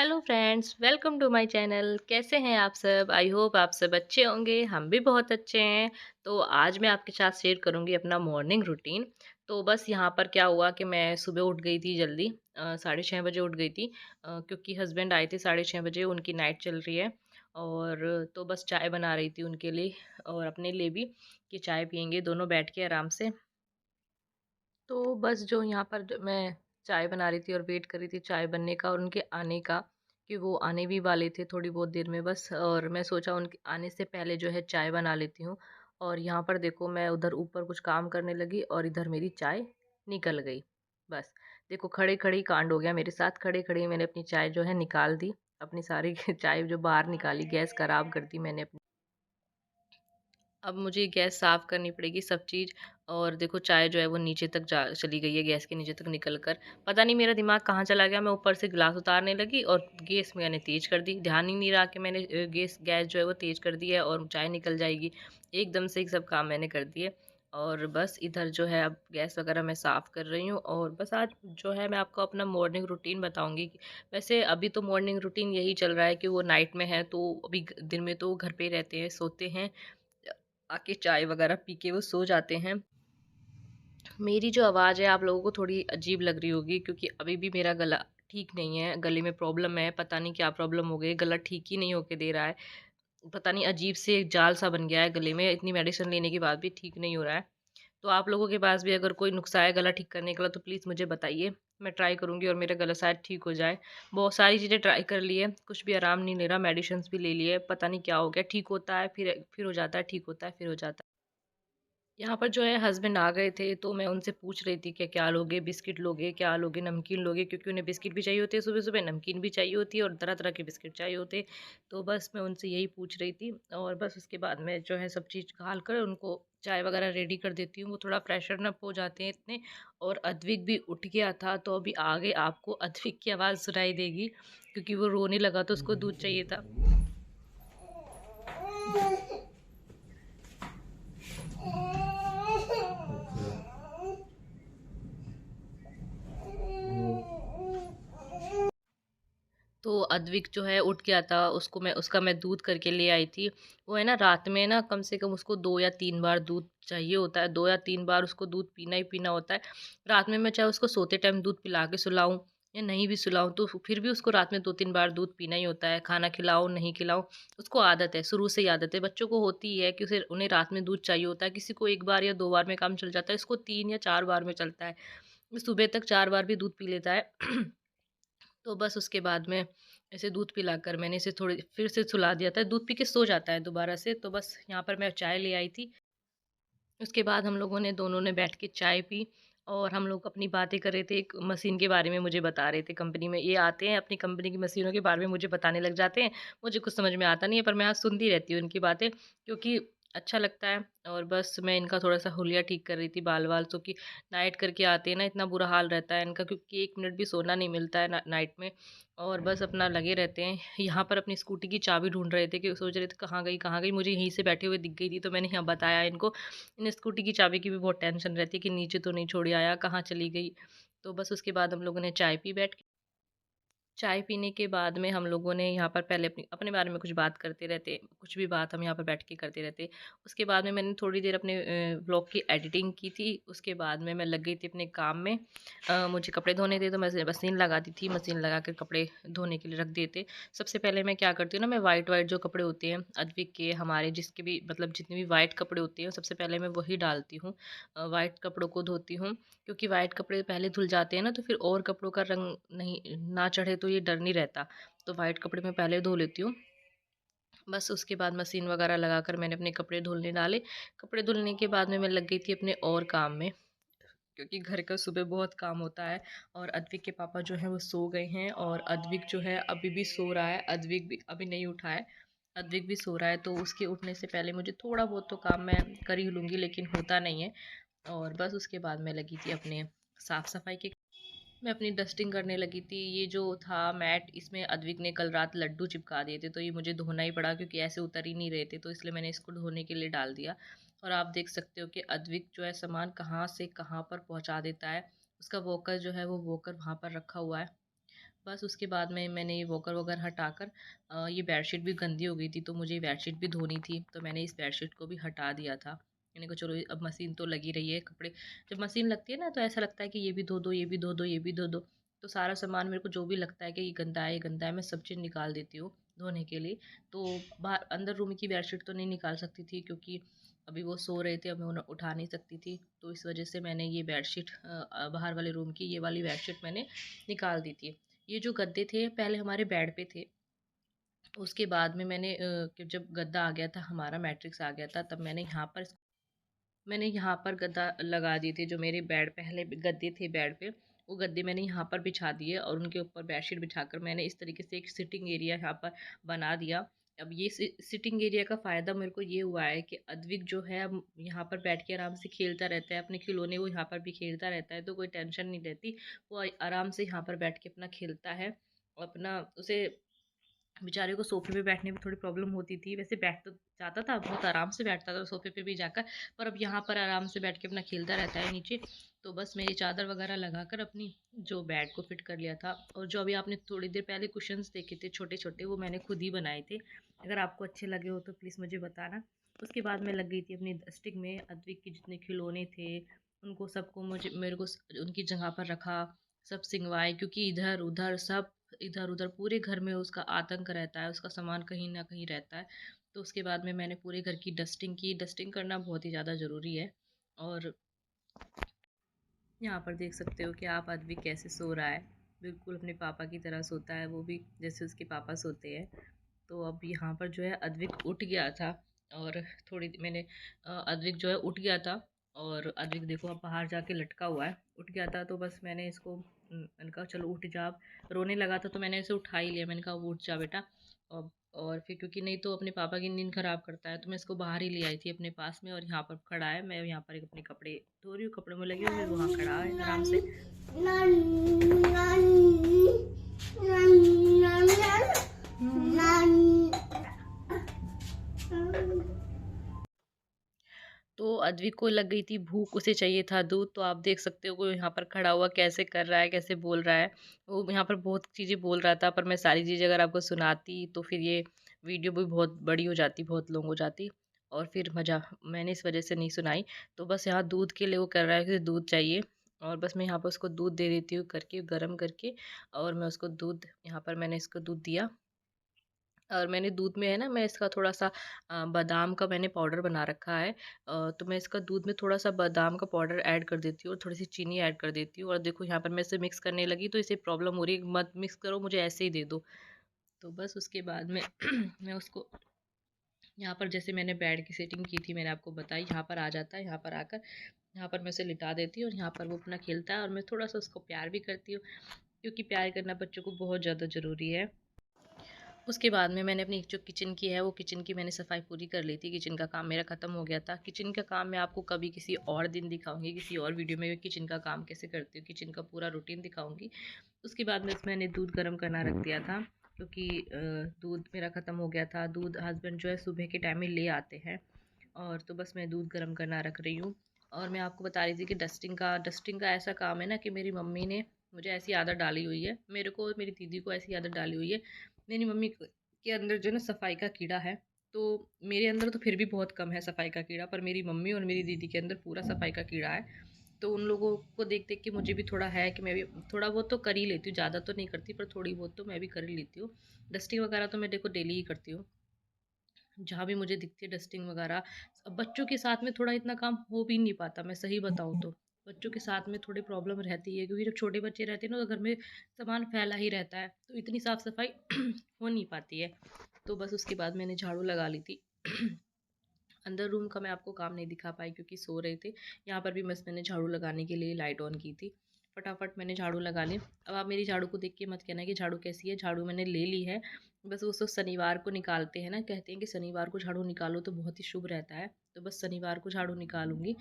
Hello friends, welcome to my channel. कैसे हैं आप सब? आई होप आप सब अच्छे होंगे। हम भी बहुत अच्छे हैं। तो आज मैं आपके साथ शेयर करूंगी अपना मॉर्निंग रूटीन। तो बस यहाँ पर क्या हुआ कि मैं सुबह उठ गई थी जल्दी, 6:30 बजे उठ गई थी, क्योंकि हस्बैंड आए थे 6:30 बजे, उनकी नाइट चल रही है। और तो बस चाय बना रही थी उनके लिए और अपने लिए भी, कि चाय पियेंगे दोनों बैठ के आराम से। तो बस जो यहाँ पर मैं चाय बना रही थी और वेट कर रही थी चाय बनने का और उनके आने का, कि वो आने भी वाले थे थोड़ी बहुत देर में बस। और मैं सोचा उनके आने से पहले जो है चाय बना लेती हूँ। और यहाँ पर देखो, मैं उधर ऊपर कुछ काम करने लगी और इधर मेरी चाय निकल गई। बस देखो, खड़े खड़े ही कांड हो गया मेरे साथ। खड़े खड़े ही मैंने अपनी चाय जो है निकाल दी, अपनी सारी चाय जो बाहर निकाली, गैस खराब कर दी मैंने अपनी। अब मुझे गैस साफ़ करनी पड़ेगी सब चीज़। और देखो, चाय जो है वो नीचे तक जा चली गई है, गैस के नीचे तक निकल कर। पता नहीं मेरा दिमाग कहाँ चला गया, मैं ऊपर से गिलास उतारने लगी और गैस मैंने तेज़ कर दी। ध्यान ही नहीं रहा कि मैंने गैस गैस जो है वो तेज़ कर दी है और चाय निकल जाएगी। एकदम से ही सब काम मैंने कर दिए। और बस इधर जो है अब गैस वगैरह मैं साफ़ कर रही हूँ। और बस आज जो है मैं आपको अपना मॉर्निंग रूटीन बताऊँगी कि वैसे अभी तो मॉर्निंग रूटीन यही चल रहा है कि वो नाइट में है, तो अभी दिन में तो वो घर पे ही रहते हैं, सोते हैं, आके चाय वगैरह पी के वो सो जाते हैं। मेरी जो आवाज़ है आप लोगों को थोड़ी अजीब लग रही होगी, क्योंकि अभी भी मेरा गला ठीक नहीं है, गले में प्रॉब्लम है। पता नहीं क्या प्रॉब्लम हो गई, गला ठीक ही नहीं होके दे रहा है। पता नहीं, अजीब से एक जाल सा बन गया है गले में, इतनी मेडिसिन लेने के बाद भी ठीक नहीं हो रहा है। तो आप लोगों के पास भी अगर कोई नुस्खा है गला ठीक करने के लिए तो प्लीज़ मुझे बताइए। मैं ट्राई करूँगी और मेरा गला शायद ठीक हो जाए। बहुत सारी चीज़ें ट्राई कर ली है, कुछ भी आराम नहीं ले रहा, मेडिसिन्स भी ले लिए, पता नहीं क्या हो गया। ठीक होता है फिर हो जाता है, ठीक होता है फिर हो जाता है। यहाँ पर जो है हस्बैंड आ गए थे, तो मैं उनसे पूछ रही थी कि क्या लोगे, बिस्किट लोगे, क्या लोगे, नमकीन लोगे, क्योंकि उन्हें बिस्किट भी चाहिए होते हैं सुबह सुबह, नमकीन भी चाहिए होती है और तरह तरह के बिस्किट चाहिए होते हैं। तो बस मैं उनसे यही पूछ रही थी। और बस उसके बाद मैं जो है सब चीज़ खा कर उनको चाय वगैरह रेडी कर देती हूँ, वो थोड़ा फ्रेशन अप हो जाते हैं इतने। और अद्विक भी उठ गया था, तो अभी आगे आपको अद्विक की आवाज़ सुनाई देगी, क्योंकि वो रोने लगा तो उसको दूध चाहिए था। तो अद्विक जो है उठ गया था, उसका मैं दूध करके ले आई थी। वो है ना, रात में ना कम से कम उसको 2 या 3 बार दूध चाहिए होता है, 2 या 3 बार उसको दूध पीना ही पीना होता है। रात में मैं चाहे उसको सोते टाइम दूध पिला के सुलाऊँ या नहीं भी सुलाऊँ, तो फिर भी उसको रात में 2-3 बार दूध पीना ही होता है। खाना खिलाओ, नहीं खिलाओ, उसको आदत है, शुरू से ही आदत है। बच्चों को होती है कि उसे उन्हें रात में दूध चाहिए होता है, किसी को 1 बार या 2 बार में काम चल जाता है, इसको 3 या 4 बार में चलता है। सुबह तक 4 बार भी दूध पी लेता है। तो बस उसके बाद में ऐसे दूध पिलाकर मैंने इसे थोड़ी फिर से सुला दिया था, दूध पी के सो जाता है दोबारा से। तो बस यहाँ पर मैं चाय ले आई थी। उसके बाद हम लोगों ने दोनों ने बैठ के चाय पी और हम लोग अपनी बातें कर रहे थे। एक मशीन के बारे में मुझे बता रहे थे, कंपनी में ये आते हैं, अपनी कंपनी की मशीनों के बारे में मुझे बताने लग जाते हैं। मुझे कुछ समझ में आता नहीं है, पर मैं यहाँ सुनती रहती हूँ इनकी बातें, क्योंकि अच्छा लगता है। और बस मैं इनका थोड़ा-सा हुलिया ठीक कर रही थी, बाल-वाल, तो कि नाइट करके आते हैं ना, इतना बुरा हाल रहता है इनका, क्योंकि 1 मिनट भी सोना नहीं मिलता है नाइट में। और बस अपना लगे रहते हैं। यहाँ पर अपनी स्कूटी की चाबी ढूँढ रहे थे, कि सोच रहे थे कहाँ गई, कहाँ गई? मुझे यहीं से बैठे हुए दिख गई थी, तो मैंने यहाँ बताया इनको। इन स्कूटी की चाबी की भी बहुत टेंशन रहती है कि नीचे तो नहीं छोड़ आया, कहाँ चली गई। तो बस उसके बाद हम लोगों ने चाय पी बैठ के। चाय पीने के बाद में हम लोगों ने यहाँ पर पहले अपनी अपने बारे में कुछ बात करते रहते, कुछ भी बात हम यहाँ पर बैठ के करते रहते। उसके बाद में मैंने थोड़ी देर अपने व्लॉग की एडिटिंग की थी। उसके बाद में मैं लग गई थी अपने काम में। मुझे कपड़े धोने थे, तो मैं मशीन लगा दी थी, मशीन लगा कर कपड़े धोने के लिए रख दिए थे। सबसे पहले मैं क्या करती हूँ ना, मैं वाइट वाइट जो कपड़े होते हैं अद्विक के, हमारे जिसके भी मतलब जितने भी वाइट कपड़े होते हैं, सबसे पहले मैं वही डालती हूँ। वाइट कपड़ों को धोती हूँ, क्योंकि वाइट कपड़े पहले धुल जाते हैं ना, तो फिर और कपड़ों का रंग नहीं ना चढ़े, तो ये डर नहीं रहता। तो वाइट कपड़े मैं पहले धो लेती हूँ। बस उसके बाद मशीन वगैरह लगाकर मैंने अपने कपड़े धुलने डाले। कपड़े धुलने के बाद में मैं लग गई थी अपने और काम में, क्योंकि घर का सुबह बहुत काम होता है। और अद्विक के पापा जो हैं वो सो गए हैं, और अद्विक जो है अभी भी सो रहा है, अद्विक भी अभी नहीं उठा है। अद्विक भी सो रहा है, तो उसके उठने से पहले मुझे थोड़ा बहुत तो काम मैं कर ही लूँगी, लेकिन होता नहीं है। और बस उसके बाद मैं लगी थी अपने साफ़ सफाई के, मैं अपनी डस्टिंग करने लगी थी। ये जो था मैट, इसमें अद्विक ने कल रात लड्डू चिपका दिए थे, तो ये मुझे धोना ही पड़ा, क्योंकि ऐसे उतर ही नहीं रहे थे, तो इसलिए मैंने इसको धोने के लिए डाल दिया। और आप देख सकते हो कि अद्विक जो है सामान कहाँ से कहाँ पर पहुँचा देता है। उसका वॉकर जो है वो वॉकर वहाँ पर रखा हुआ है। बस उसके बाद में मैंने ये वॉकर वगैरह हटाकर ये बेडशीट भी गंदी हो गई थी, तो मुझे बेडशीट भी धोनी थी, तो मैंने इस बेडशीट को भी हटा दिया था। मैंने कहा चलो अब मशीन तो लगी रही है, कपड़े जब मशीन लगती है ना तो ऐसा लगता है कि ये भी धो दो, ये भी धो दो, ये भी धो दो। तो सारा सामान मेरे को जो भी लगता है कि ये गंदा है, ये गंदा है, मैं सब चीज़ निकाल देती हूँ धोने के लिए। तो बाहर अंदर रूम की बेडशीट तो नहीं निकाल सकती थी, क्योंकि अभी वो सो रहे थे, अब मैं उन्हें उठा नहीं सकती थी। तो इस वजह से मैंने ये बेडशीट बाहर वाले रूम की ये वाली बेडशीट मैंने निकाल दी थी। ये जो गद्दे थे पहले हमारे बेड पे थे, उसके बाद में मैंने कि जब गद्दा आ गया था हमारा, मैट्रिक्स आ गया था, तब मैंने यहाँ पर गद्दा लगा दिए थे। जो मेरे बेड पहले गद्दे थे बेड पे, वो गद्दे मैंने यहाँ पर बिछा दिए और उनके ऊपर बेडशीट बिछाकर मैंने इस तरीके से एक सिटिंग एरिया यहाँ पर बना दिया। अब ये सिटिंग एरिया का फ़ायदा मेरे को ये हुआ है कि अद्विक जो है अब यहाँ पर बैठ के आराम से खेलता रहता है, अपने खिलौने वो यहाँ पर भी खेलता रहता है, तो कोई टेंशन नहीं रहती। वो आराम से यहाँ पर बैठ के अपना खेलता है, अपना उसे बेचारे को सोफे पे बैठने में थोड़ी प्रॉब्लम होती थी। वैसे बैठ तो जाता था, बहुत आराम से बैठता था सोफे पे भी जाकर, पर अब यहाँ पर आराम से बैठ के अपना खेलता रहता है नीचे। तो बस मेरी चादर वगैरह लगाकर अपनी जो बेड को फिट कर लिया था। और जो अभी आपने थोड़ी देर पहले कुशन्स देखे थे छोटे छोटे, वो मैंने खुद ही बनाए थे। अगर आपको अच्छे लगे हो तो प्लीज़ मुझे बताना। उसके बाद मैं लग गई थी अपनी डस्टिंग में। अद्विक के जितने खिलौने थे उनको सबको मुझे मेरे को उनकी जगह पर रखा, सब सिंगवाए, क्योंकि इधर उधर सब इधर उधर पूरे घर में उसका आतंक रहता है, उसका सामान कहीं ना कहीं रहता है। तो उसके बाद में मैंने पूरे घर की डस्टिंग की। डस्टिंग करना बहुत ही ज़्यादा ज़रूरी है। और यहाँ पर देख सकते हो कि आप आदमी कैसे सो रहा है, बिल्कुल अपने पापा की तरह सोता है वो भी, जैसे उसके पापा सोते हैं। तो अब यहाँ पर जो है अद्विक उठ गया था, और थोड़ी मैंने अद्विक जो है उठ गया था। और अद्विक देखो अब बाहर जाके लटका हुआ है, उठ गया था। तो बस मैंने इसको मैंने कहा चलो उठ जा। अब रोने लगा था तो मैंने इसे उठा ही लिया, मैंने कहा वो उठ जा बेटा। और फिर क्योंकि नहीं तो अपने पापा की नींद खराब करता है, तो मैं इसको बाहर ही ले आई थी अपने पास में। और यहाँ पर खड़ा है, मैं यहाँ पर एक अपने कपड़े धो रही हूँ, कपड़ों में लगी हुई, वहाँ खड़ा है आराम से। तो अद्विक को लग गई थी भूख, उसे चाहिए था दूध। तो आप देख सकते हो वो यहाँ पर खड़ा हुआ कैसे कर रहा है, कैसे बोल रहा है। वो यहाँ पर बहुत चीज़ें बोल रहा था, पर मैं सारी चीज़ें अगर आपको सुनाती तो फिर ये वीडियो भी बहुत बड़ी हो जाती, बहुत लॉन्ग हो जाती, और फिर मज़ा मैंने इस वजह से नहीं सुनाई। तो बस यहाँ दूध के लिए वो कर रहा है कि दूध चाहिए, और बस मैं यहाँ पर उसको दूध दे देती हूँ करके, गर्म करके। और मैं उसको दूध यहाँ पर मैंने इसको दूध दिया। और मैंने दूध में है ना, मैं इसका थोड़ा सा बादाम का मैंने पाउडर बना रखा है। तो मैं इसका दूध में थोड़ा सा बादाम का पाउडर ऐड कर देती हूँ और थोड़ी सी चीनी ऐड कर देती हूँ। और देखो यहाँ पर मैं इसे मिक्स करने लगी तो इसे प्रॉब्लम हो रही है, मत मिक्स करो, मुझे ऐसे ही दे दो। तो बस उसके बाद में मैं उसको यहाँ पर जैसे मैंने बेड की सेटिंग की थी, मैंने आपको बताई, यहाँ पर आ जाता है। यहाँ पर आकर यहाँ पर मैं उसे लिटा देती हूँ और यहाँ पर वो अपना खेलता है। और मैं थोड़ा सा उसको प्यार भी करती हूँ, क्योंकि प्यार करना बच्चों को बहुत ज़्यादा ज़रूरी है। उसके बाद में मैंने अपनी जो किचन की है, वो किचन की मैंने सफाई पूरी कर ली थी। किचन का काम मेरा ख़त्म हो गया था। किचन का काम मैं आपको कभी किसी और दिन दिखाऊंगी, किसी और वीडियो में किचन का काम कैसे करती हूँ, किचन का पूरा रूटीन दिखाऊंगी। उसके बाद में मैंने दूध गर्म करना रख दिया था, क्योंकि दूध मेरा ख़त्म हो गया था। दूध हस्बैंड जो है सुबह के टाइम में ले आते हैं। और तो बस मैं दूध गर्म करना रख रही हूँ। और मैं आपको बता रही थी कि डस्टिंग का ऐसा काम है ना, कि मेरी मम्मी ने मुझे ऐसी आदत डाली हुई है, मेरे को और मेरी दीदी को ऐसी आदत डाली हुई है। मेरी मम्मी के अंदर जो है ना सफाई का कीड़ा है। तो मेरे अंदर तो फिर भी बहुत कम है सफाई का कीड़ा, पर मेरी मम्मी और मेरी दीदी के अंदर पूरा सफाई का कीड़ा है। तो उन लोगों को देख देख के मुझे भी थोड़ा है कि मैं भी थोड़ा बहुत तो कर ही लेती हूँ, ज़्यादा तो नहीं करती, पर थोड़ी बहुत तो मैं भी कर ही लेती हूँ। डस्टिंग वगैरह तो मैं देखो डेली ही करती हूँ, जहाँ भी मुझे दिखती है डस्टिंग वगैरह। अब बच्चों के साथ में थोड़ा इतना काम हो भी नहीं पाता, मैं सही बताऊँ तो। बच्चों के साथ में थोड़ी प्रॉब्लम रहती है, क्योंकि जब छोटे बच्चे रहते हैं ना तो घर में सामान फैला ही रहता है, तो इतनी साफ़ सफाई हो नहीं पाती है। तो बस उसके बाद मैंने झाड़ू लगा ली थी। अंदर रूम का मैं आपको काम नहीं दिखा पाई क्योंकि सो रहे थे। यहाँ पर भी बस मैंने झाड़ू लगाने के लिए लाइट ऑन की थी, फटाफट मैंने झाड़ू लगा ली। अब आप मेरी झाड़ू को देख के मत कहना कि झाड़ू कैसी है, झाड़ू मैंने ले ली है। बस वो शनिवार को निकालते हैं ना, कहते हैं कि शनिवार को झाड़ू निकालो तो बहुत ही शुभ रहता है। तो बस शनिवार को झाड़ू निकालूंगी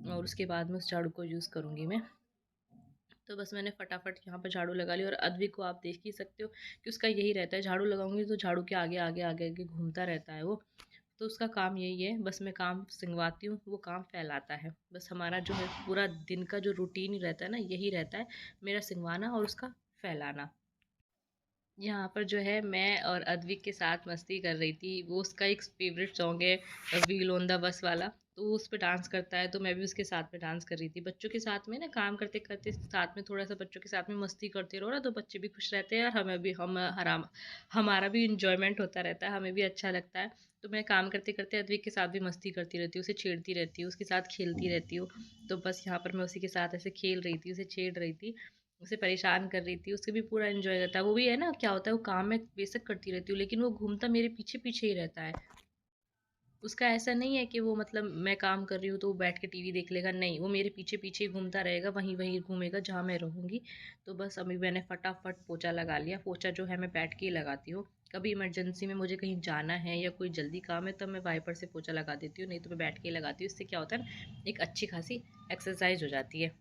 और उसके बाद में उस झाड़ू को यूज़ करूँगी मैं। तो बस मैंने फटाफट यहाँ पर झाड़ू लगा ली। और अद्विक को आप देख ही सकते हो कि उसका यही रहता है, झाड़ू लगाऊंगी तो झाड़ू के आगे आगे आगे आगे घूमता रहता है वो। तो उसका काम यही है, बस मैं काम सिंगवाती हूँ, वो काम फैलाता है। बस हमारा जो है पूरा दिन का जो रूटीन रहता है ना, यही रहता है, मेरा सिंगवाना और उसका फैलाना। यहाँ पर जो है मैं और अद्विक के साथ मस्ती कर रही थी। वो उसका एक फ़ेवरेट सॉन्ग है व्हील ऑन द बस वाला, तो वो उस पे डांस करता है, तो मैं भी उसके साथ में डांस कर रही थी। बच्चों के साथ में ना काम करते-करते साथ में थोड़ा-सा बच्चों के साथ में मस्ती करते रहो ना, तो बच्चे भी खुश रहते हैं और हमें भी हमारा भी एन्जॉयमेंट होता रहता है, हमें भी अच्छा लगता है। तो मैं काम करते-करते अद्विक के साथ भी मस्ती करती रहती हूँ, उसे छेड़ती रहती हूँ, उसके साथ खेलती रहती हूँ। तो बस यहाँ पर मैं उसी के साथ ऐसे खेल रही थी, उसे छेड़ रही थी। उसे परेशान कर रही थी, उसे भी पूरा एन्जॉय रहता है। वो भी है ना, क्या होता है, वो काम मैं बेशक करती रहती हूँ, लेकिन वो घूमता मेरे पीछे-पीछे ही रहता है। उसका ऐसा नहीं है कि वो मतलब मैं काम कर रही हूँ तो वो बैठ के टीवी देख लेगा, नहीं, वो मेरे पीछे-पीछे ही घूमता रहेगा, वहीं-वहीं घूमेगा जहाँ मैं रहूँगी। तो बस अभी मैंने फटाफट पोछा लगा लिया। पोछा जो है मैं बैठ के ही लगाती हूँ। कभी इमरजेंसी में मुझे कहीं जाना है या कोई जल्दी काम है, तब मैं वाइपर से पोछा लगा देती हूँ, नहीं तो मैं बैठ के ही लगाती हूँ। इससे क्या होता है ना, एक अच्छी खासी एक्सरसाइज़ हो जाती है।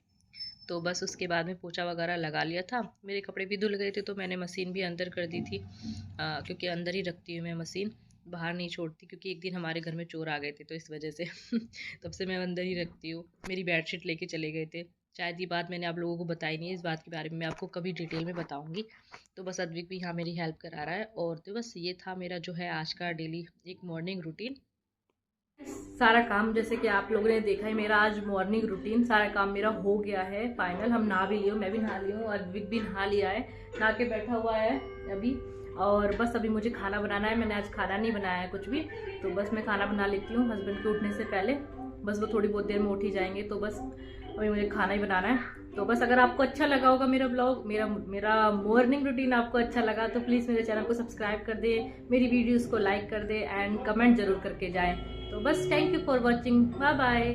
तो बस उसके बाद में पोछा वगैरह लगा लिया था। मेरे कपड़े भी धुल गए थे, तो मैंने मशीन भी अंदर कर दी थी, क्योंकि अंदर ही रखती हूँ मैं मशीन, बाहर नहीं छोड़ती, क्योंकि एक दिन हमारे घर में चोर आ गए थे तो इस वजह से तब से मैं अंदर ही रखती हूँ। मेरी बेडशीट लेके चले गए थे। शायद ये बात मैंने आप लोगों को बताई नहीं है, इस बात के बारे में मैं आपको कभी डिटेल में बताऊंगी। तो बस अद्विक भी यहाँ मेरी हेल्प करा रहा है, और तो बस ये था मेरा जो है आज का डेली एक मॉर्निंग रूटीन। सारा काम जैसे कि आप लोगों ने देखा है, मेरा आज मॉर्निंग रूटीन सारा काम मेरा हो गया है फाइनल। हम नहा भी लिए, मैं भी नहा ली हूँ, अद्विक भी नहा लिया है, नहा के बैठा हुआ है अभी। और बस अभी मुझे खाना बनाना है। मैंने आज खाना नहीं बनाया है कुछ भी, तो बस मैं खाना बना लेती हूँ हस्बैंड के उठने से पहले। बस वो थोड़ी बहुत देर में उठ ही जाएंगे, तो बस अभी मुझे खाना ही बनाना है। तो बस अगर आपको अच्छा लगा होगा मेरा ब्लॉग, मेरा मेरा मॉर्निंग रूटीन आपको अच्छा लगा, तो प्लीज़ मेरे चैनल को सब्सक्राइब कर दे, मेरी वीडियोस को लाइक कर दे एंड कमेंट जरूर करके जाएं। तो बस thank you for watching, bye bye.